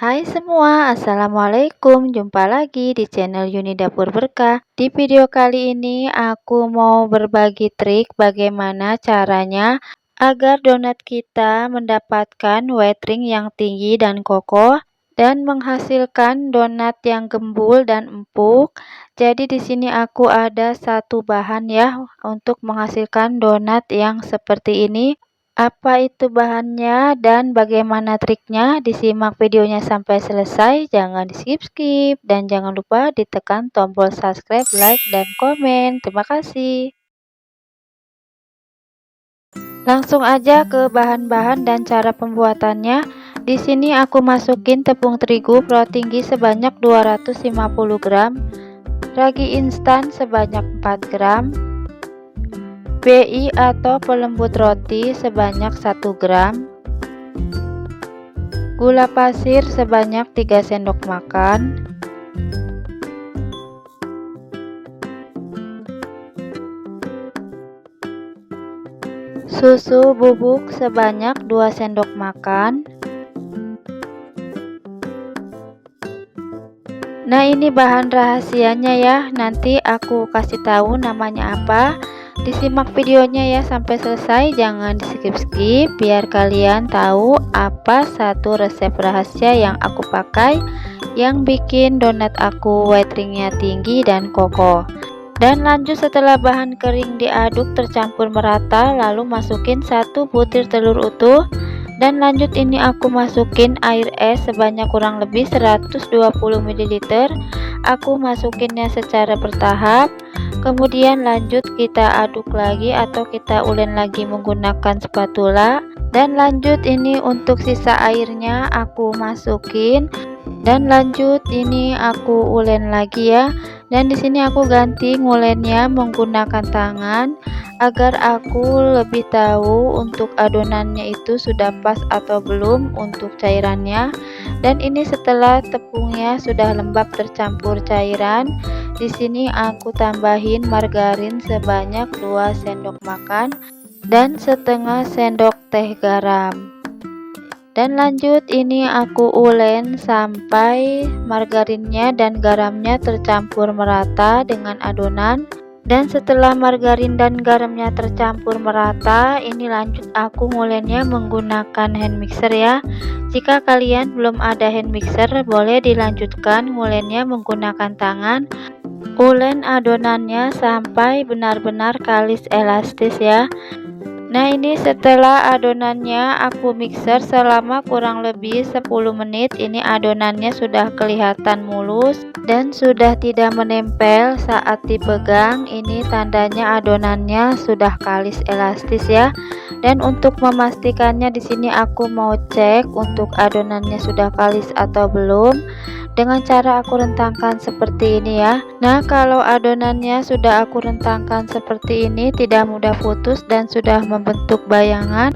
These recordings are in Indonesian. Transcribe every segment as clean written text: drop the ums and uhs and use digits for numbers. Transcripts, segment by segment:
Hai semua, Assalamualaikum. Jumpa lagi di channel Yuni Dapur Berkah. Di video kali ini aku mau berbagi trik bagaimana caranya agar donat kita mendapatkan white ring yang tinggi dan kokoh dan menghasilkan donat yang gembul dan empuk. Jadi di sini aku ada satu bahan ya untuk menghasilkan donat yang seperti ini. Apa itu bahannya dan bagaimana triknya? Disimak videonya sampai selesai, jangan di-skip-skip, dan jangan lupa ditekan tombol subscribe, like, dan komen. Terima kasih. Langsung aja ke bahan-bahan dan cara pembuatannya. Di sini aku masukin tepung terigu pro tinggi sebanyak 250 gram, ragi instan sebanyak 4 gram, BI atau pelembut roti sebanyak 1 gram, gula pasir sebanyak 3 sendok makan, susu bubuk sebanyak 2 sendok makan. Nah, ini bahan rahasianya ya, nanti aku kasih tahu namanya apa. Disimak videonya ya sampai selesai, jangan di skip-skip biar kalian tahu apa satu resep rahasia yang aku pakai yang bikin donat aku white ringnya tinggi dan kokoh. Dan lanjut, setelah bahan kering diaduk tercampur merata, lalu masukin 1 butir telur utuh. Dan lanjut ini aku masukin air es sebanyak kurang lebih 120 ml. Aku masukinnya secara bertahap. Kemudian lanjut kita aduk lagi atau kita ulen lagi menggunakan spatula. Dan lanjut ini untuk sisa airnya aku masukin. Dan lanjut ini aku ulen lagi ya. Dan di sini aku ganti ngulennya menggunakan tangan agar aku lebih tahu untuk adonannya itu sudah pas atau belum untuk cairannya. Dan ini setelah tepungnya sudah lembab tercampur cairan, di sini aku tambahin margarin sebanyak 2 sendok makan dan setengah sendok teh garam. Dan lanjut ini aku ulen sampai margarinnya dan garamnya tercampur merata dengan adonan. Dan setelah margarin dan garamnya tercampur merata, ini lanjut aku ngulennya menggunakan hand mixer ya. Jika kalian belum ada hand mixer, boleh dilanjutkan ngulennya menggunakan tangan. Ulen adonannya sampai benar-benar kalis elastis ya. Nah, ini setelah adonannya aku mixer selama kurang lebih 10 menit, ini adonannya sudah kelihatan mulus dan sudah tidak menempel saat dipegang. Ini tandanya adonannya sudah kalis elastis ya. Dan untuk memastikannya di sini aku mau cek untuk adonannya sudah kalis atau belum dengan cara aku rentangkan seperti ini ya. Nah, kalau adonannya sudah aku rentangkan seperti ini, tidak mudah putus dan sudah membentuk bayangan,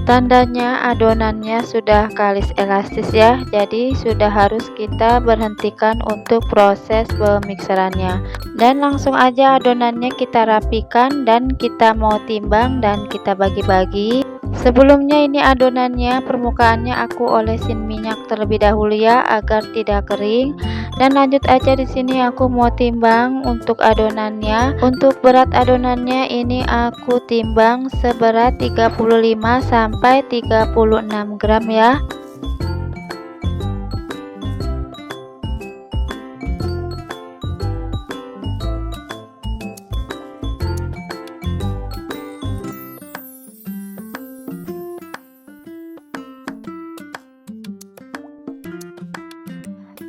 tandanya adonannya sudah kalis elastis ya. Jadi sudah harus kita berhentikan untuk proses pemikserannya. Dan langsung aja adonannya kita rapikan dan kita mau timbang dan kita bagi-bagi. Sebelumnya ini adonannya permukaannya aku olesin minyak terlebih dahulu ya agar tidak kering. Dan lanjut aja di sini aku mau timbang untuk adonannya. Untuk berat adonannya ini aku timbang seberat 35 sampai 36 gram ya.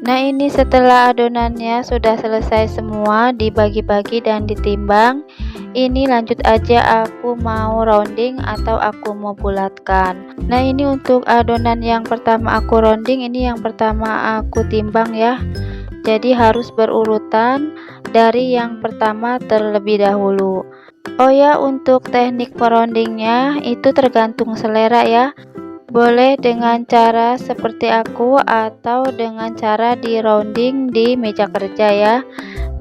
Nah, ini setelah adonannya sudah selesai semua dibagi-bagi dan ditimbang, ini lanjut aja aku mau rounding atau aku mau bulatkan. Nah, ini untuk adonan yang pertama aku rounding, ini yang pertama aku timbang ya. Jadi harus berurutan dari yang pertama terlebih dahulu. Oh ya, untuk teknik merondingnya itu tergantung selera ya. Boleh dengan cara seperti aku atau dengan cara di rounding di meja kerja ya.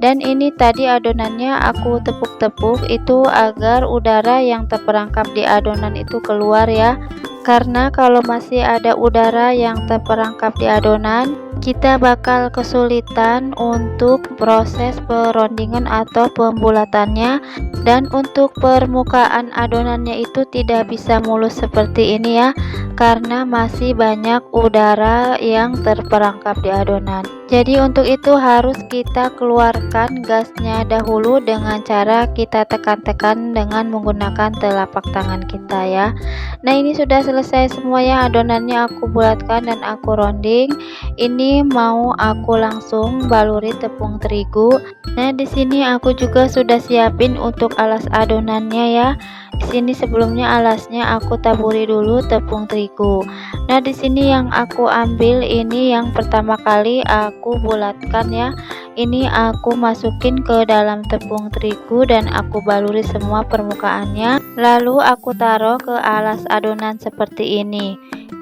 Dan ini tadi adonannya aku tepuk-tepuk itu agar udara yang terperangkap di adonan itu keluar ya. karena kalau masih ada udara yang terperangkap di adonan, kita bakal kesulitan untuk proses perondingan atau pembulatannya, dan untuk permukaan adonannya itu tidak bisa mulus seperti ini ya, karena masih banyak udara yang terperangkap di adonan. Jadi untuk itu harus kita keluarkan gasnya dahulu dengan cara kita tekan-tekan dengan menggunakan telapak tangan kita ya. Nah, ini sudah selesai semua ya, adonannya aku bulatkan dan aku ronding. Ini mau aku langsung baluri tepung terigu. Nah, di sini aku juga sudah siapin untuk alas adonannya ya. Di sini sebelumnya alasnya aku taburi dulu tepung terigu. Nah, di sini yang aku ambil ini yang pertama kali aku bulatkan ya. Ini aku masukin ke dalam tepung terigu dan aku baluri semua permukaannya. Lalu aku taruh ke alas adonan seperti ini.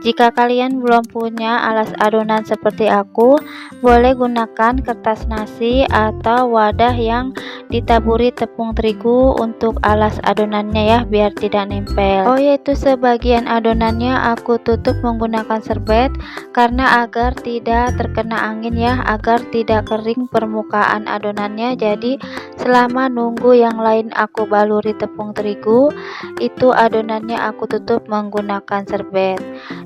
Jika kalian belum punya alas adonan seperti aku, boleh gunakan kertas nasi atau wadah yang ditaburi tepung terigu untuk alas adonannya ya, biar tidak nempel. Oh, yaitu sebagian adonannya aku tutup menggunakan serbet karena agar tidak terkena angin ya, agar tidak kering permukaan adonannya. Jadi selama nunggu yang lain aku baluri tepung terigu, itu adonannya aku tutup menggunakan serbet.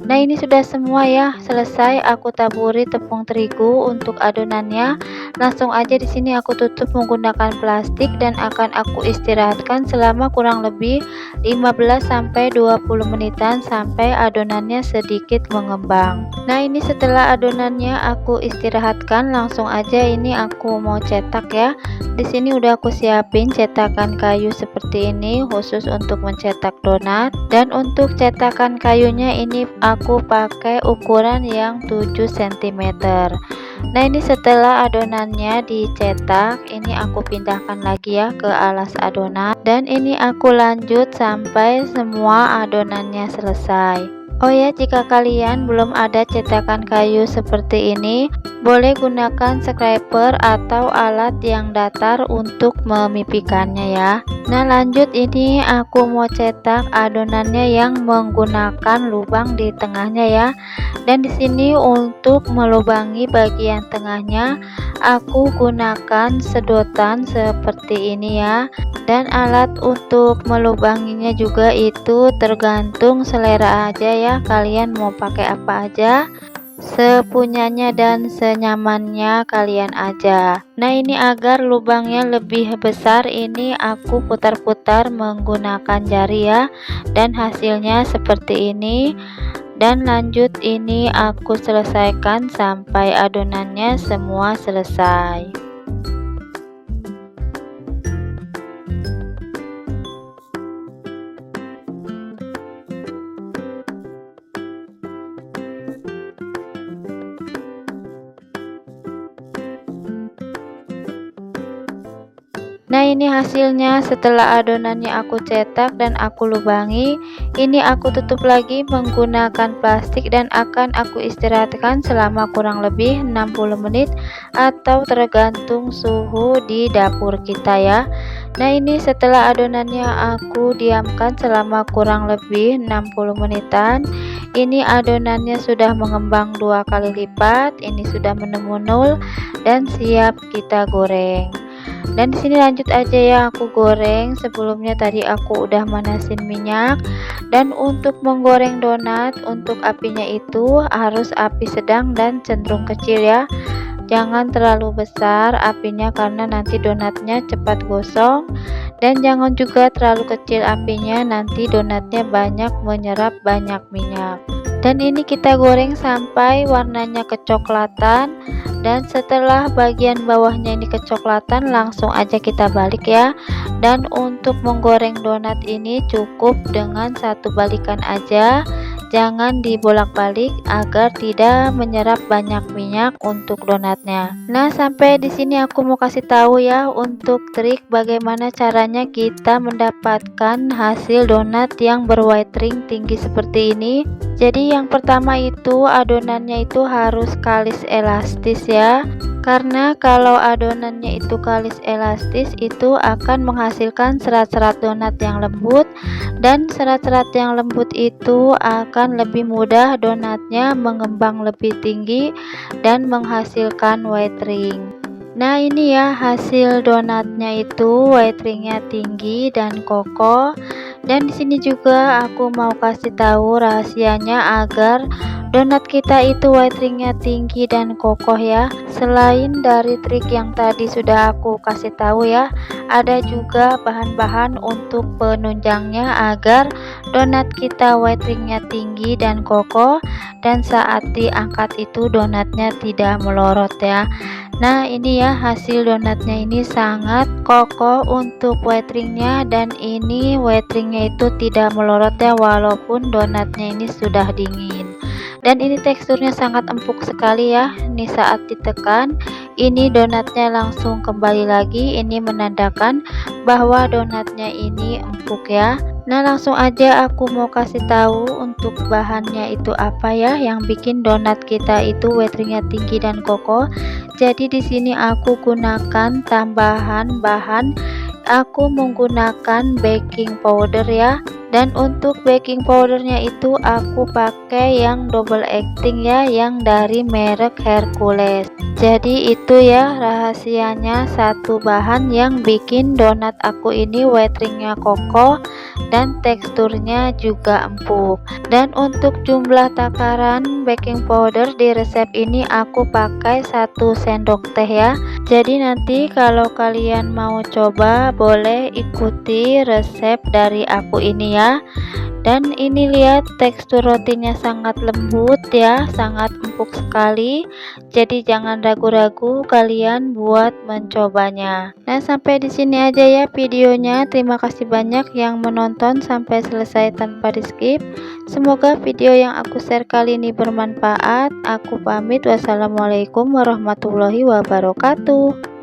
Nah, ini sudah semua ya, selesai aku taburi tepung terigu untuk adonannya. Langsung aja di sini aku tutup menggunakan plastik dan akan aku istirahatkan selama kurang lebih 15 sampai 20 menitan sampai adonannya sedikit mengembang. Nah, ini setelah adonannya aku istirahatkan, langsung aja ini aku mau cetak ya. Di sini udah aku siapin cetakan kayu seperti ini khusus untuk mencetak donat, dan untuk cetakan kayunya ini aku pakai ukuran yang 7 cm. Nah, ini setelah adonannya dicetak, ini aku pindahkan lagi ya ke alas adonan, dan ini aku lanjut sampai semua adonannya selesai. Oh ya, jika kalian belum ada cetakan kayu seperti ini, boleh gunakan scraper atau alat yang datar untuk memipikannya ya. Nah, lanjut ini aku mau cetak adonannya yang menggunakan lubang di tengahnya ya. Dan di sini untuk melubangi bagian tengahnya, aku gunakan sedotan seperti ini ya. Dan alat untuk melubanginya juga itu tergantung selera aja ya, kalian mau pakai apa aja, sepunyanya dan senyamannya kalian aja. Nah, ini agar lubangnya lebih besar, ini aku putar-putar menggunakan jari ya, dan hasilnya seperti ini. Dan lanjut ini aku selesaikan sampai adonannya semua selesai. Nah, ini hasilnya setelah adonannya aku cetak dan aku lubangi. Ini aku tutup lagi menggunakan plastik dan akan aku istirahatkan selama kurang lebih 60 menit atau tergantung suhu di dapur kita ya. Nah, ini setelah adonannya aku diamkan selama kurang lebih 60 menitan. Ini adonannya sudah mengembang 2 kali lipat, ini sudah menemunul dan siap kita goreng. Dan di sini lanjut aja ya, aku goreng. Sebelumnya tadi aku udah manasin minyak. Dan untuk menggoreng donat, untuk apinya itu harus api sedang dan cenderung kecil ya. Jangan terlalu besar apinya karena nanti donatnya cepat gosong, dan jangan juga terlalu kecil apinya, nanti donatnya banyak menyerap banyak minyak. Dan ini kita goreng sampai warnanya kecoklatan, dan setelah bagian bawahnya ini kecoklatan langsung aja kita balik ya. Dan untuk menggoreng donat ini cukup dengan satu balikan aja, jangan dibolak-balik agar tidak menyerap banyak minyak untuk donatnya. Nah, sampai di sini aku mau kasih tahu ya untuk trik bagaimana caranya kita mendapatkan hasil donat yang berwhite ring tinggi seperti ini. Jadi yang pertama itu adonannya itu harus kalis elastis ya. Karena kalau adonannya itu kalis elastis itu akan menghasilkan serat-serat donat yang lembut, dan serat-serat yang lembut itu akan lebih mudah donatnya mengembang lebih tinggi dan menghasilkan white ring. Nah ini ya hasil donatnya itu white ringnya tinggi dan kokoh. Dan di sini juga aku mau kasih tahu rahasianya agar donat kita itu white ringnya tinggi dan kokoh ya. Selain dari trik yang tadi sudah aku kasih tahu ya, ada juga bahan-bahan untuk penunjangnya agar donat kita white ringnya tinggi dan kokoh, dan saat diangkat itu donatnya tidak melorot ya. Nah ini ya hasil donatnya ini sangat kokoh untuk white ringnya, dan ini white ringnya itu tidak melorot ya walaupun donatnya ini sudah dingin. Dan ini teksturnya sangat empuk sekali ya. Ini saat ditekan ini donatnya langsung kembali lagi, ini menandakan bahwa donatnya ini empuk ya. Nah langsung aja aku mau kasih tahu untuk bahannya itu apa ya yang bikin donat kita itu white ringnya tinggi dan kokoh. Jadi di sini aku gunakan tambahan bahan, aku menggunakan baking powder ya. Dan untuk baking powdernya itu aku pakai yang double acting ya, yang dari merek Hercules. Jadi itu ya rahasianya, satu bahan yang bikin donat aku ini white ringnya kokoh dan teksturnya juga empuk. Dan untuk jumlah takaran baking powder di resep ini aku pakai 1 sendok teh ya. Jadi nanti kalau kalian mau coba boleh ikuti resep dari aku ini ya. Dan ini lihat tekstur rotinya sangat lembut ya, sangat empuk sekali. Jadi jangan ragu-ragu kalian buat mencobanya. Nah sampai di sini aja ya videonya. Terima kasih banyak yang menonton sampai selesai tanpa di skip. Semoga video yang aku share kali ini bermanfaat. Aku pamit, wassalamualaikum warahmatullahi wabarakatuh.